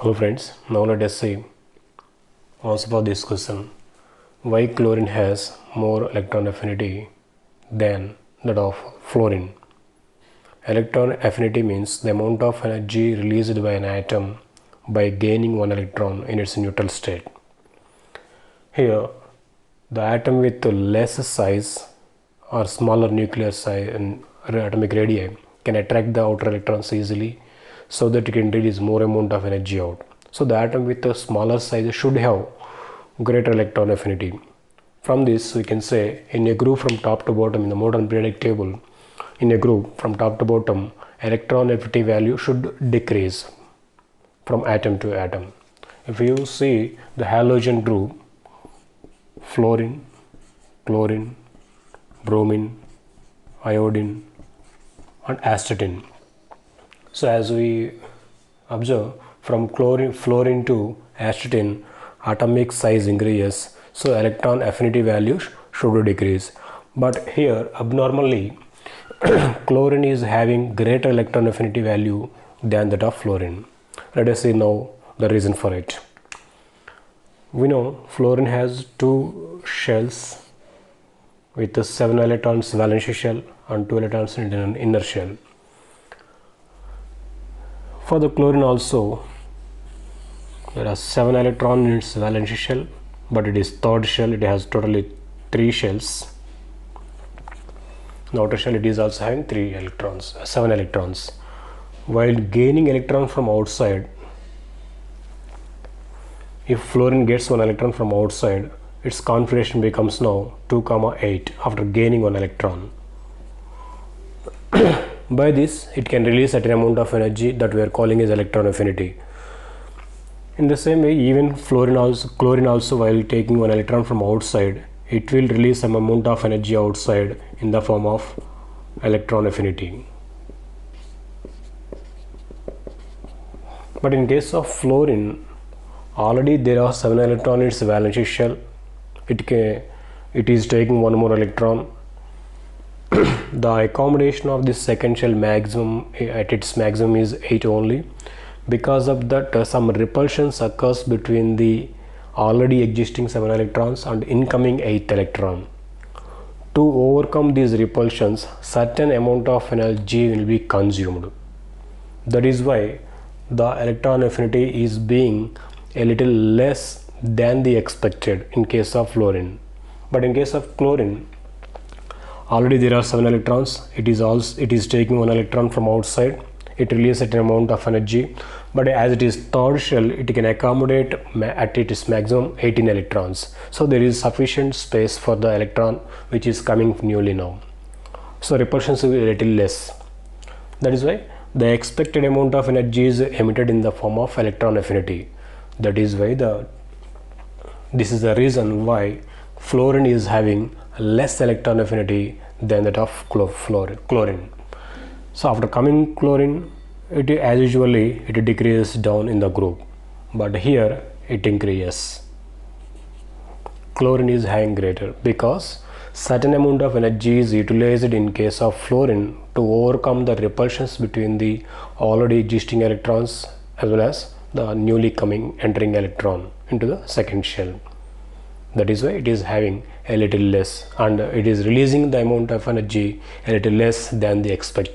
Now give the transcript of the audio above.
Hello friends, now let us see answer for this question. Why chlorine has more electron affinity than that of fluorine? Electron affinity means the amount of energy released by an atom by gaining one electron in its neutral state. Here, the atom with less size or smaller nuclear size and atomic radii can attract the outer electrons easily, so that it can release more amount of energy out. So the atom with a smaller size should have greater electron affinity. From this we can say, in a group from top to bottom in the modern periodic table, in a group from top to bottom, electron affinity value should decrease from atom to atom. If you see the halogen group, fluorine, chlorine, bromine, iodine and astatine. So as we observe, from fluorine to astatine, atomic size increases, so electron affinity value should decrease. But here abnormally chlorine is having greater electron affinity value than that of fluorine. Let us see now the reason for it. We know fluorine has two shells with 7 electrons valence shell and 2 electrons in an inner shell. For the chlorine also, there are 7 electrons in its valence shell, but it is third shell. It has totally 3 shells. In the outer shell it is also having 7 electrons. While gaining electron from outside, if fluorine gets 1 electron from outside, its configuration becomes now 2,8 after gaining 1 electron. By this, it can release a certain amount of energy that we are calling as electron affinity. In the same way, even chlorine also, while taking 1 electron from outside, it will release some amount of energy outside in the form of electron affinity. But in case of fluorine, already there are 7 electrons in its valence shell. It is taking 1 more electron. The accommodation of this second shell at its maximum is 8 only. Because of that, some repulsions occurs between the already existing 7 electrons and incoming 8th electron. To overcome these repulsions, certain amount of energy will be consumed. That is why the electron affinity is being a little less than the expected in case of fluorine. But in case of chlorine, already there are 7 electrons. It is taking 1 electron from outside. It releases a certain amount of energy, but as it is third shell, it can accommodate at its maximum 18 electrons. So there is sufficient space for the electron which is coming newly now. So repulsions will be a little less. That is why the expected amount of energy is emitted in the form of electron affinity. That is why this is the reason why fluorine is having less electron affinity than that of chlorine. So after coming chlorine, as usually it decreases down in the group, but here it increases. Chlorine is having greater because certain amount of energy is utilized in case of fluorine to overcome the repulsions between the already existing electrons as well as the newly entering electron into the second shell. That is why it is having a little less, and it is releasing the amount of energy a little less than the expected.